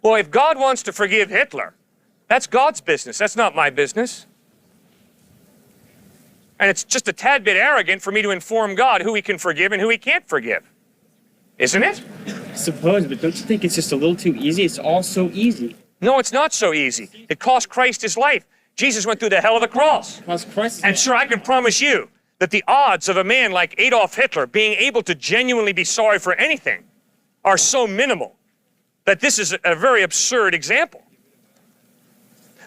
Well, if God wants to forgive Hitler, that's God's business. That's not my business. And it's just a tad bit arrogant for me to inform God who he can forgive and who he can't forgive. Isn't it? I suppose, but don't you think it's just a little too easy? It's all so easy. No, it's not so easy. It cost Christ his life. Jesus went through the hell of the cross. And sir, I can promise you that the odds of a man like Adolf Hitler being able to genuinely be sorry for anything are so minimal that this is a very absurd example.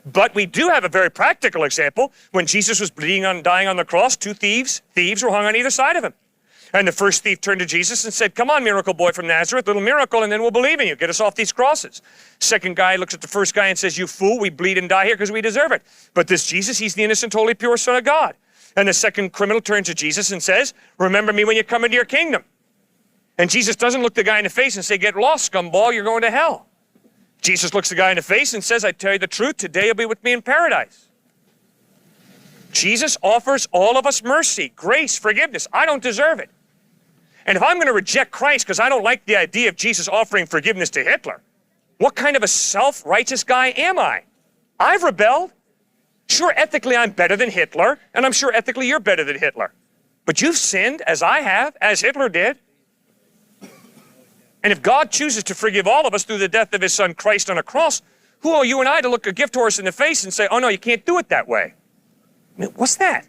But we do have a very practical example. When Jesus was bleeding and dying on the cross, two thieves were hung on either side of him. And the first thief turned to Jesus and said, "Come on, miracle boy from Nazareth, little miracle, and then we'll believe in you. Get us off these crosses." Second guy looks at the first guy and says, "You fool, we bleed and die here because we deserve it." But this Jesus, he's the innocent, holy, pure Son of God. And the second criminal turns to Jesus and says, "Remember me when you come into your kingdom." And Jesus doesn't look the guy in the face and say, "Get lost, scumball, you're going to hell." Jesus looks the guy in the face and says, "I tell you the truth, today you'll be with me in paradise." Jesus offers all of us mercy, grace, forgiveness. I don't deserve it. And if I'm going to reject Christ because I don't like the idea of Jesus offering forgiveness to Hitler, what kind of a self-righteous guy am I? I've rebelled. Sure, ethically I'm better than Hitler, and I'm sure ethically you're better than Hitler. But you've sinned as I have, as Hitler did. And if God chooses to forgive all of us through the death of his son Christ on a cross, who are you and I to look a gift horse in the face and say, "Oh no, you can't do it that way"? I mean, what's that?